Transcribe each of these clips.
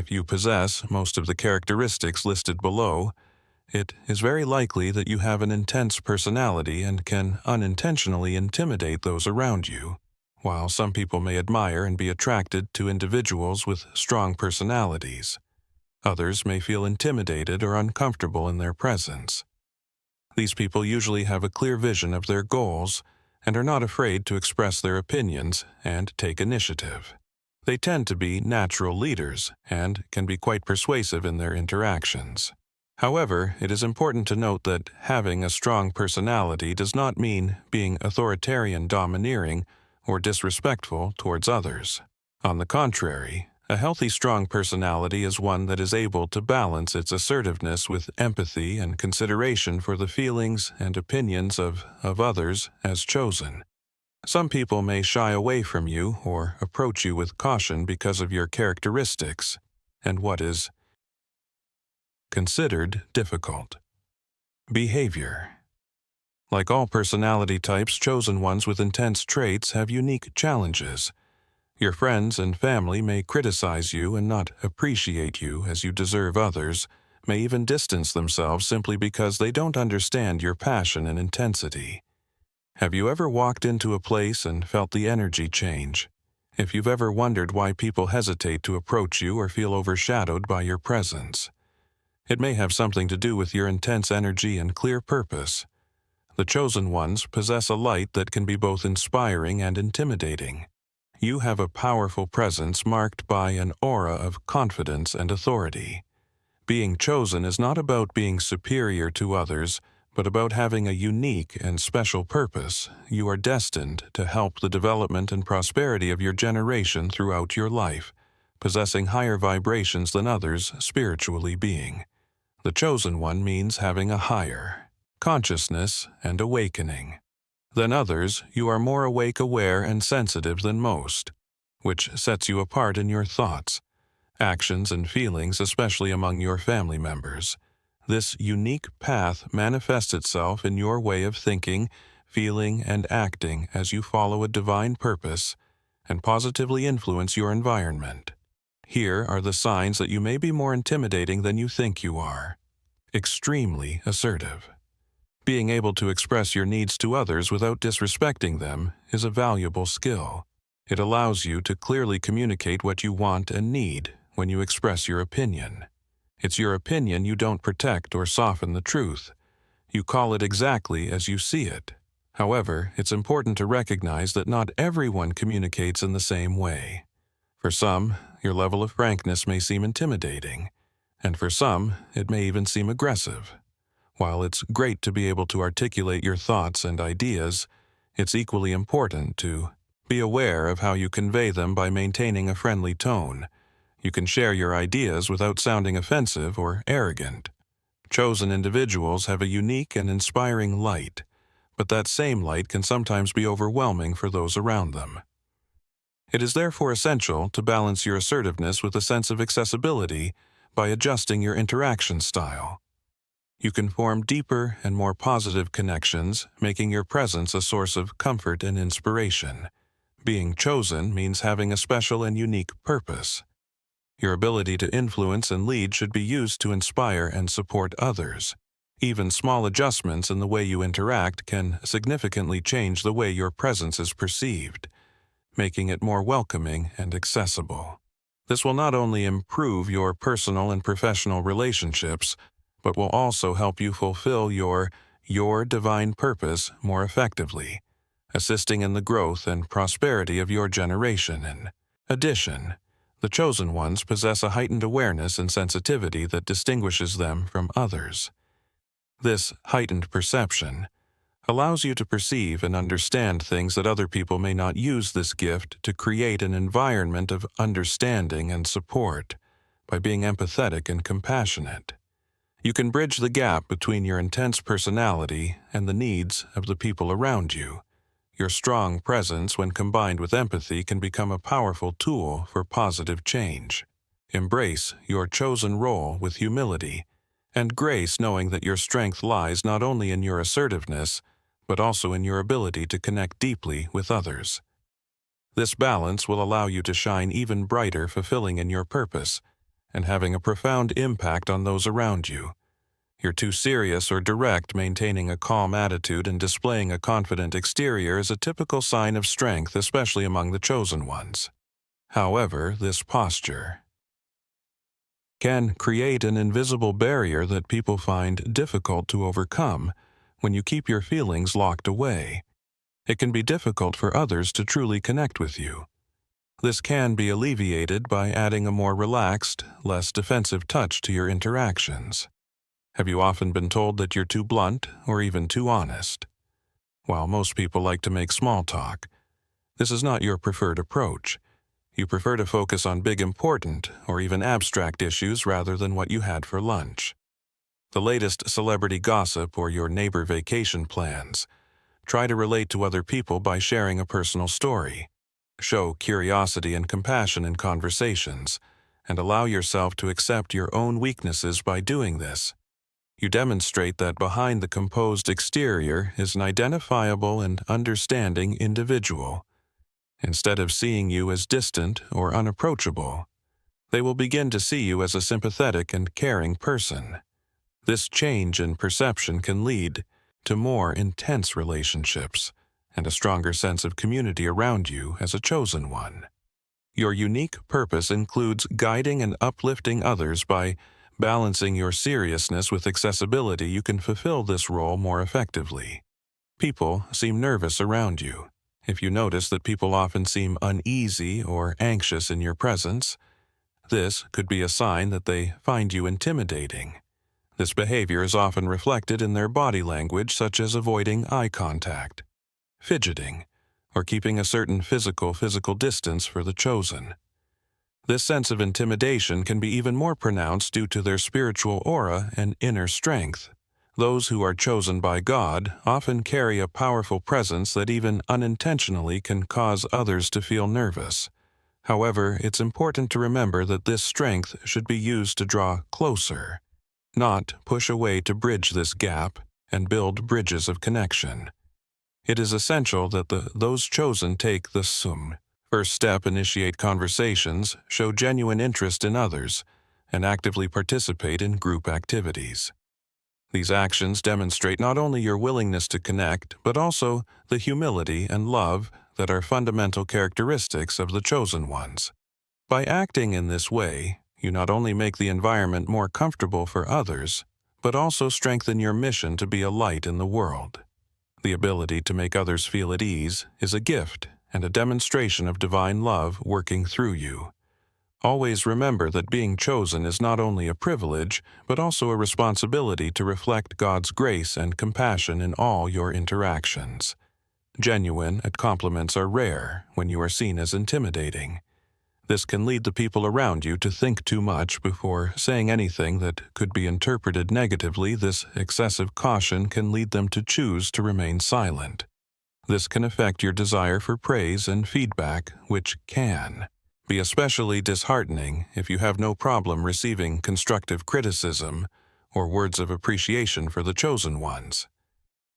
If you possess most of the characteristics listed below, it is very likely that you have an intense personality and can unintentionally intimidate those around you. While some people may admire and be attracted to individuals with strong personalities, others may feel intimidated or uncomfortable in their presence. These people usually have a clear vision of their goals and are not afraid to express their opinions and take initiative. They tend to be natural leaders and can be quite persuasive in their interactions. However, it is important to note that having a strong personality does not mean being authoritarian, domineering, or disrespectful towards others. On the contrary, a healthy, strong personality is one that is able to balance its assertiveness with empathy and consideration for the feelings and opinions of others as chosen. Some people may shy away from you or approach you with caution because of your characteristics and what is considered difficult. Behavior. Like all personality types, chosen ones with intense traits have unique challenges. Your friends and family may criticize you and not appreciate you as you deserve. Others may even distance themselves simply because they don't understand your passion and intensity. Have you ever walked into a place and felt the energy change? If you've ever wondered why people hesitate to approach you or feel overshadowed by your presence, it may have something to do with your intense energy and clear purpose. The chosen ones possess a light that can be both inspiring and intimidating. You have a powerful presence marked by an aura of confidence and authority. Being chosen is not about being superior to others, but about having a unique and special purpose. You are destined to help the development and prosperity of your generation throughout your life, possessing higher vibrations than others spiritually being. The chosen one means having a higher consciousness and awakening. Than others, you are more awake, aware, and sensitive than most, which sets you apart in your thoughts, actions, and feelings, especially among your family members. This unique path manifests itself in your way of thinking, feeling, and acting as you follow a divine purpose and positively influence your environment. Here are the signs that you may be more intimidating than you think you are. Extremely assertive. Being able to express your needs to others without disrespecting them is a valuable skill. It allows you to clearly communicate what you want and need when you express your opinion. It's your opinion. You don't protect or soften the truth. You call it exactly as you see it. However, it's important to recognize that not everyone communicates in the same way. For some, your level of frankness may seem intimidating, and for some, it may even seem aggressive. While it's great to be able to articulate your thoughts and ideas, it's equally important to be aware of how you convey them by maintaining a friendly tone. You can share your ideas without sounding offensive or arrogant. Chosen individuals have a unique and inspiring light, but that same light can sometimes be overwhelming for those around them. It is therefore essential to balance your assertiveness with a sense of accessibility by adjusting your interaction style. You can form deeper and more positive connections, making your presence a source of comfort and inspiration. Being chosen means having a special and unique purpose. Your ability to influence and lead should be used to inspire and support others. Even small adjustments in the way you interact can significantly change the way your presence is perceived, making it more welcoming and accessible. This will not only improve your personal and professional relationships, but will also help you fulfill your divine purpose more effectively, assisting in the growth and prosperity of your generation. In addition, the chosen ones possess a heightened awareness and sensitivity that distinguishes them from others. This heightened perception allows you to perceive and understand things that other people may not. Use this gift to create an environment of understanding and support by being empathetic and compassionate. You can bridge the gap between your intense personality and the needs of the people around you. Your strong presence, when combined with empathy, can become a powerful tool for positive change. Embrace your chosen role with humility and grace, knowing that your strength lies not only in your assertiveness, but also in your ability to connect deeply with others. This balance will allow you to shine even brighter, fulfilling in your purpose, and having a profound impact on those around you. You're too serious or direct. Maintaining a calm attitude and displaying a confident exterior is a typical sign of strength, especially among the chosen ones. However, this posture can create an invisible barrier that people find difficult to overcome when you keep your feelings locked away. It can be difficult for others to truly connect with you. This can be alleviated by adding a more relaxed, less defensive touch to your interactions. Have you often been told that you're too blunt or even too honest? While most people like to make small talk, this is not your preferred approach. You prefer to focus on big, important, or even abstract issues rather than what you had for lunch. The latest celebrity gossip or your neighbor vacation plans. Try to relate to other people by sharing a personal story. Show curiosity and compassion in conversations, and allow yourself to accept your own weaknesses by doing this. You demonstrate that behind the composed exterior is an identifiable and understanding individual. Instead of seeing you as distant or unapproachable, they will begin to see you as a sympathetic and caring person. This change in perception can lead to more intense relationships and a stronger sense of community around you as a chosen one. Your unique purpose includes guiding and uplifting others. By balancing your seriousness with accessibility, you can fulfill this role more effectively. People seem nervous around you. If you notice that people often seem uneasy or anxious in your presence, this could be a sign that they find you intimidating. This behavior is often reflected in their body language, such as avoiding eye contact, fidgeting, or keeping a certain physical distance for the chosen. This sense of intimidation can be even more pronounced due to their spiritual aura and inner strength. Those who are chosen by God often carry a powerful presence that even unintentionally can cause others to feel nervous. However, it's important to remember that this strength should be used to draw closer, not push away. To bridge this gap and build bridges of connection, it is essential that those chosen take the first step, initiate conversations, show genuine interest in others, and actively participate in group activities. These actions demonstrate not only your willingness to connect, but also the humility and love that are fundamental characteristics of the chosen ones. By acting in this way, you not only make the environment more comfortable for others, but also strengthen your mission to be a light in the world. The ability to make others feel at ease is a gift and a demonstration of divine love working through you. Always remember that being chosen is not only a privilege, but also a responsibility to reflect God's grace and compassion in all your interactions. Genuine compliments are rare when you are seen as intimidating. This can lead the people around you to think too much before saying anything that could be interpreted negatively. This excessive caution can lead them to choose to remain silent. This can affect your desire for praise and feedback, which can be especially disheartening if you have no problem receiving constructive criticism or words of appreciation for the chosen ones.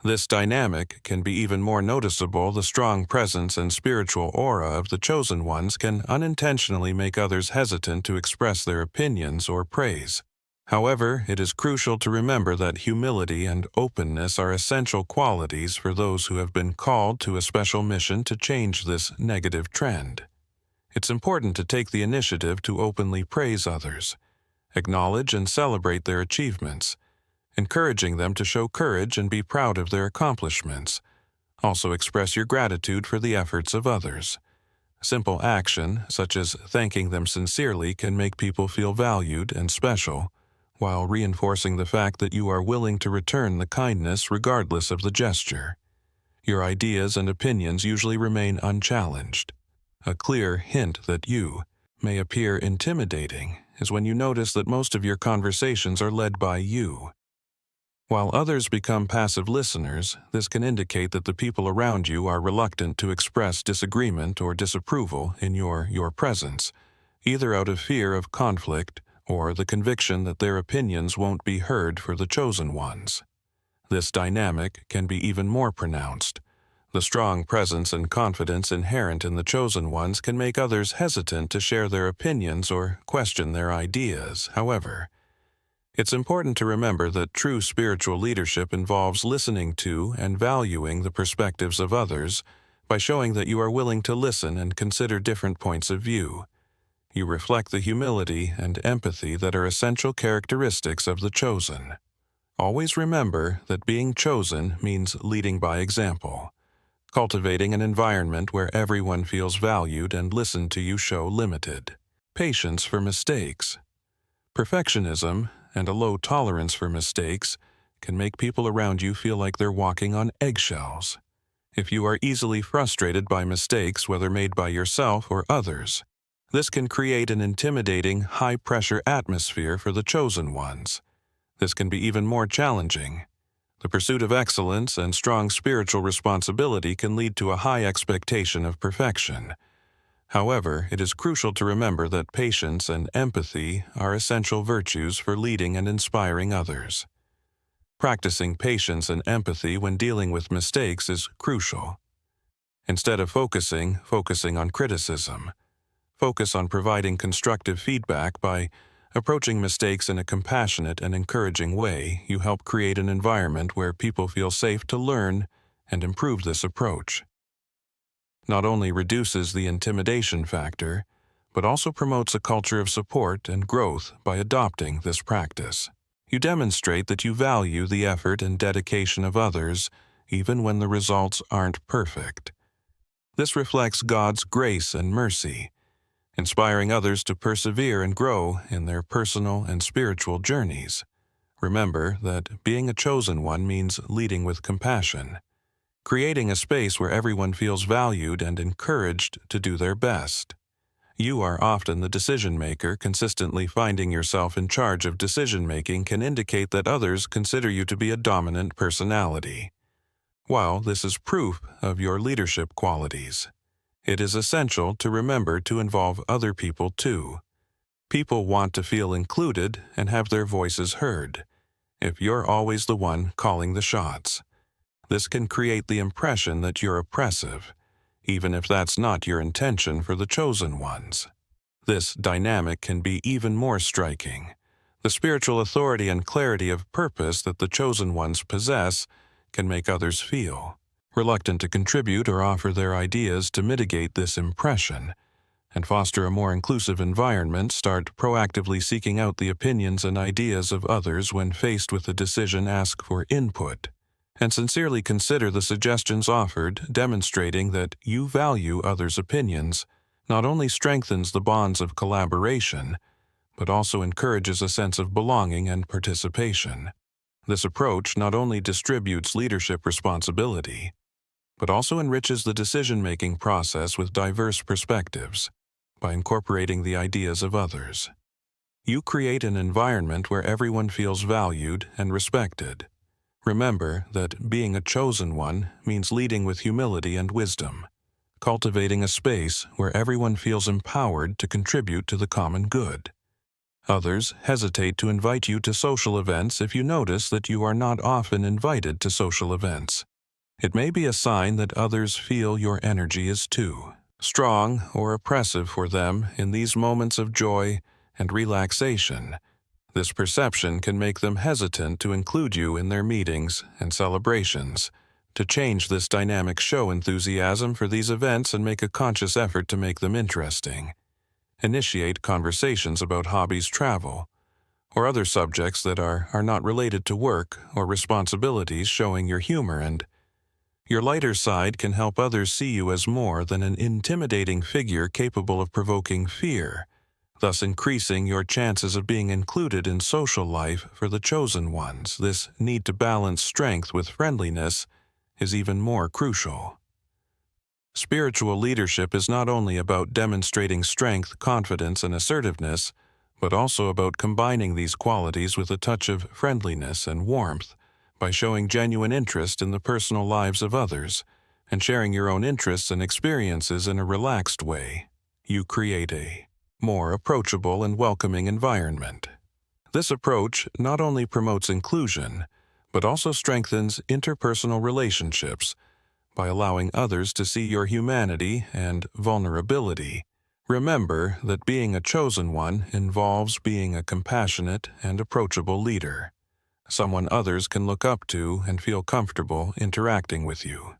This dynamic can be even more noticeable. The strong presence and spiritual aura of the chosen ones can unintentionally make others hesitant to express their opinions or praise. However, it is crucial to remember that humility and openness are essential qualities for those who have been called to a special mission to change this negative trend. It's important to take the initiative to openly praise others, acknowledge and celebrate their achievements, encouraging them to show courage and be proud of their accomplishments. Also express your gratitude for the efforts of others. Simple action, such as thanking them sincerely, can make people feel valued and special, while reinforcing the fact that you are willing to return the kindness regardless of the gesture. Your ideas and opinions usually remain unchallenged. A clear hint that you may appear intimidating is when you notice that most of your conversations are led by you. While others become passive listeners, this can indicate that the people around you are reluctant to express disagreement or disapproval in your presence, either out of fear of conflict or the conviction that their opinions won't be heard for the chosen ones. This dynamic can be even more pronounced The strong presence and confidence inherent in the chosen ones can make others hesitant to share their opinions or question their ideas. However, it's important to remember that true spiritual leadership involves listening to and valuing the perspectives of others by showing that you are willing to listen and consider different points of view. You reflect the humility and empathy that are essential characteristics of the chosen. Always remember that being chosen means leading by example. Cultivating an environment where everyone feels valued and listened to you show limited patience for mistakes. Perfectionism and a low tolerance for mistakes can make people around you feel like they're walking on eggshells. If you are easily frustrated by mistakes, whether made by yourself or others, this can create an intimidating, high-pressure atmosphere for the chosen ones. This can be even more challenging. The pursuit of excellence and strong spiritual responsibility can lead to a high expectation of perfection. However, it is crucial to remember that patience and empathy are essential virtues for leading and inspiring others. Practicing patience and empathy when dealing with mistakes is crucial. Instead of focusing on criticism, focus on providing constructive feedback. By approaching mistakes in a compassionate and encouraging way, you help create an environment where people feel safe to learn and improve. This approach not only reduces the intimidation factor, but also promotes a culture of support and growth. By adopting this practice, you demonstrate that you value the effort and dedication of others, even when the results aren't perfect. This reflects God's grace and mercy, inspiring others to persevere and grow in their personal and spiritual journeys. Remember that being a chosen one means leading with compassion, creating a space where everyone feels valued and encouraged to do their best. You are often the decision maker. Consistently finding yourself in charge of decision making can indicate that others consider you to be a dominant personality. While this is proof of your leadership qualities, it is essential to remember to involve other people too. People want to feel included and have their voices heard. If you're always the one calling the shots, this can create the impression that you're oppressive, even if that's not your intention for the chosen ones. This dynamic can be even more striking. The spiritual authority and clarity of purpose that the chosen ones possess can make others feel reluctant to contribute or offer their ideas. To mitigate this impression and foster a more inclusive environment, start proactively seeking out the opinions and ideas of others. When faced with a decision, ask for input and sincerely consider the suggestions offered. Demonstrating that you value others' opinions not only strengthens the bonds of collaboration, but also encourages a sense of belonging and participation. This approach not only distributes leadership responsibility, but also enriches the decision-making process with diverse perspectives. By incorporating the ideas of others, you create an environment where everyone feels valued and respected. Remember that being a chosen one means leading with humility and wisdom, cultivating a space where everyone feels empowered to contribute to the common good. Others hesitate to invite you to social events. If you notice that you are not often invited to social events, it may be a sign that others feel your energy is too strong or oppressive for them in these moments of joy and relaxation. This perception can make them hesitant to include you in their meetings and celebrations. To change this dynamic, show enthusiasm for these events and make a conscious effort to make them interesting. Initiate conversations about hobbies, travel, or other subjects that are not related to work or responsibilities. Showing your humor and your lighter side can help others see you as more than an intimidating figure capable of provoking fear, thus increasing your chances of being included in social life for the chosen ones. This need to balance strength with friendliness is even more crucial. Spiritual leadership is not only about demonstrating strength, confidence, and assertiveness, but also about combining these qualities with a touch of friendliness and warmth. By showing genuine interest in the personal lives of others and sharing your own interests and experiences in a relaxed way, you create a more approachable and welcoming environment. This approach not only promotes inclusion, but also strengthens interpersonal relationships by allowing others to see your humanity and vulnerability. Remember that being a chosen one involves being a compassionate and approachable leader, someone others can look up to and feel comfortable interacting with you.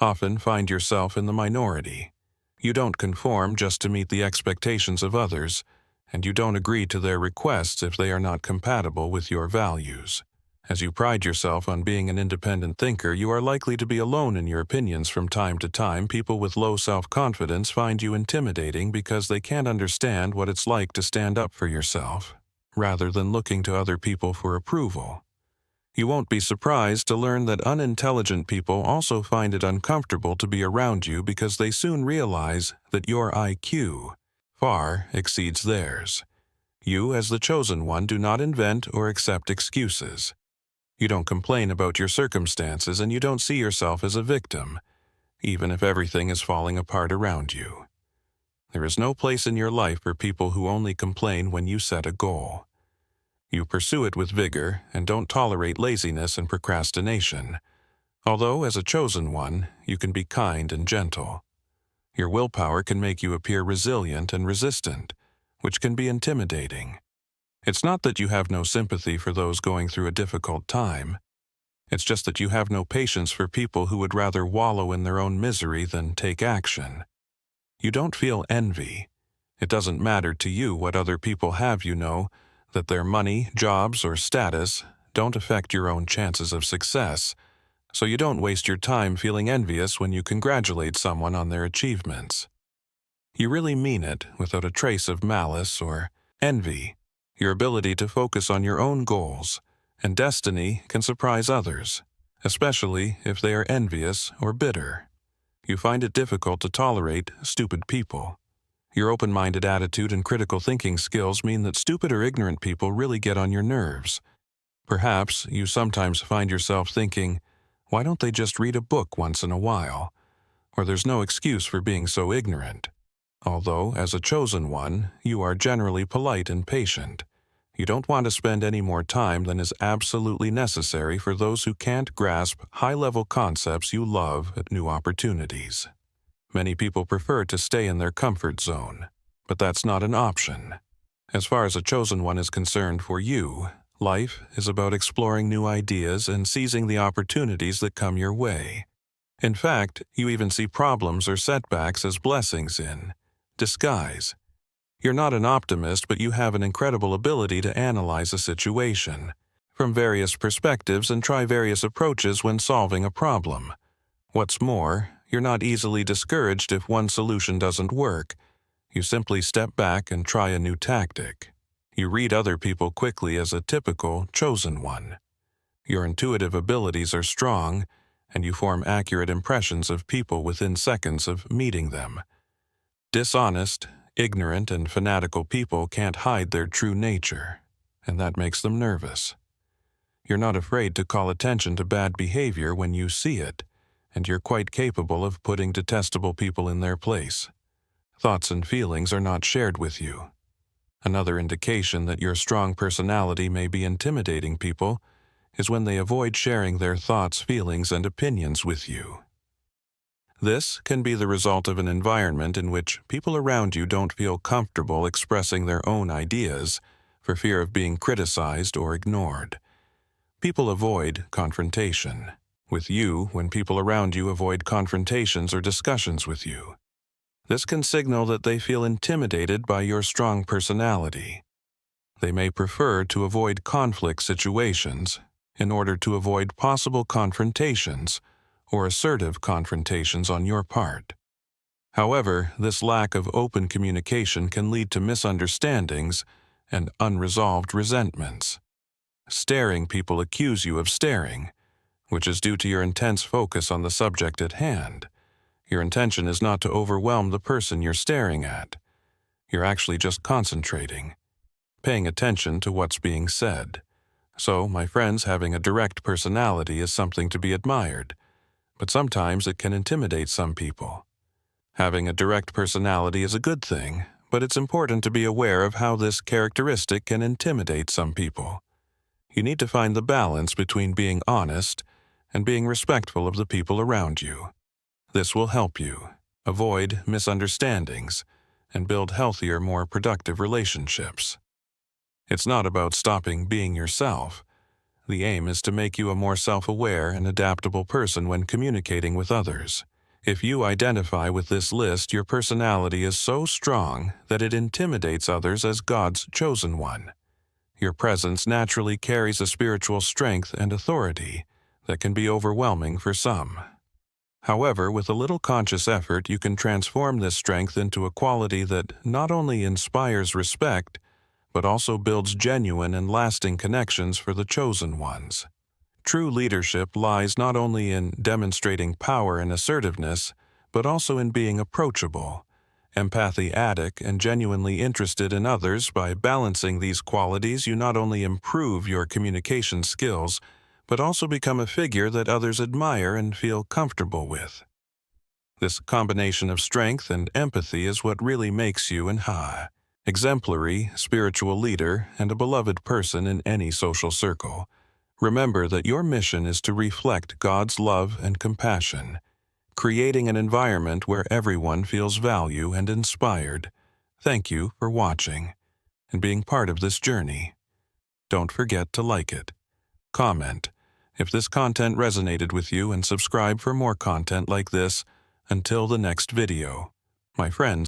Often find yourself in the minority. You don't conform just to meet the expectations of others, and you don't agree to their requests if they are not compatible with your values. As you pride yourself on being an independent thinker, you are likely to be alone in your opinions from time to time. People with low self-confidence find you intimidating because they can't understand what it's like to stand up for yourself, rather than looking to other people for approval. You won't be surprised to learn that unintelligent people also find it uncomfortable to be around you because they soon realize that your IQ far exceeds theirs. You, as the chosen one, do not invent or accept excuses. You don't complain about your circumstances, and you don't see yourself as a victim, even if everything is falling apart around you. There is no place in your life for people who only complain when you set a goal. You pursue it with vigor and don't tolerate laziness and procrastination. Although, as a chosen one, you can be kind and gentle. Your willpower can make you appear resilient and resistant, which can be intimidating. It's not that you have no sympathy for those going through a difficult time. It's just that you have no patience for people who would rather wallow in their own misery than take action. You don't feel envy. It doesn't matter to you what other people have. You know that their money, jobs, or status don't affect your own chances of success, so you don't waste your time feeling envious when you congratulate someone on their achievements. You really mean it without a trace of malice or envy. Your ability to focus on your own goals and destiny can surprise others, especially if they are envious or bitter. You find it difficult to tolerate stupid people. Your open-minded attitude and critical thinking skills mean that stupid or ignorant people really get on your nerves. Perhaps you sometimes find yourself thinking, why don't they just read a book once in a while? Or there's no excuse for being so ignorant. Although, as a chosen one, you are generally polite and patient. You don't want to spend any more time than is absolutely necessary for those who can't grasp high-level concepts you love at new opportunities. Many people prefer to stay in their comfort zone, but that's not an option. As far as a chosen one is concerned, for you, life is about exploring new ideas and seizing the opportunities that come your way. In fact, you even see problems or setbacks as blessings in disguise. You're not an optimist, but you have an incredible ability to analyze a situation from various perspectives and try various approaches when solving a problem. What's more, you're not easily discouraged if one solution doesn't work. You simply step back and try a new tactic. You read other people quickly as a typical chosen one. Your intuitive abilities are strong, and you form accurate impressions of people within seconds of meeting them. Dishonest, ignorant, and fanatical people can't hide their true nature, and that makes them nervous. You're not afraid to call attention to bad behavior when you see it, and you're quite capable of putting detestable people in their place. Thoughts and feelings are not shared with you. Another indication that your strong personality may be intimidating people is when they avoid sharing their thoughts, feelings, and opinions with you. This can be the result of an environment in which people around you don't feel comfortable expressing their own ideas for fear of being criticized or ignored. People avoid confrontation with you when people around you avoid confrontations or discussions with you. This can signal that they feel intimidated by your strong personality. They may prefer to avoid conflict situations in order to avoid possible confrontations or assertive confrontations on your part. However, this lack of open communication can lead to misunderstandings and unresolved resentments. Staring people accuse you of staring, which is due to your intense focus on the subject at hand. Your intention is not to overwhelm the person you're staring at. You're actually just concentrating, paying attention to what's being said. So, my friends, having a direct personality is something to be admired, but sometimes it can intimidate some people. Having a direct personality is a good thing, but it's important to be aware of how this characteristic can intimidate some people. You need to find the balance between being honest and being respectful of the people around you. This will help you avoid misunderstandings and build healthier, more productive relationships. It's not about stopping being yourself. The aim is to make you a more self-aware and adaptable person when communicating with others. If you identify with this list, your personality is so strong that it intimidates others as God's chosen one. Your presence naturally carries a spiritual strength and authority that can be overwhelming for some. However, with a little conscious effort, you can transform this strength into a quality that not only inspires respect, but also builds genuine and lasting connections for the chosen ones. True leadership lies not only in demonstrating power and assertiveness, but also in being approachable, empathic, and genuinely interested in others. By balancing these qualities, you not only improve your communication skills, but also become a figure that others admire and feel comfortable with. This combination of strength and empathy is what really makes you an exemplary spiritual leader and a beloved person in any social circle. Remember that your mission is to reflect God's love and compassion, creating an environment where everyone feels value and inspired. Thank you for watching and being part of this journey. Don't forget to like it, comment if this content resonated with you, and subscribe for more content like this. Until the next video, my friends.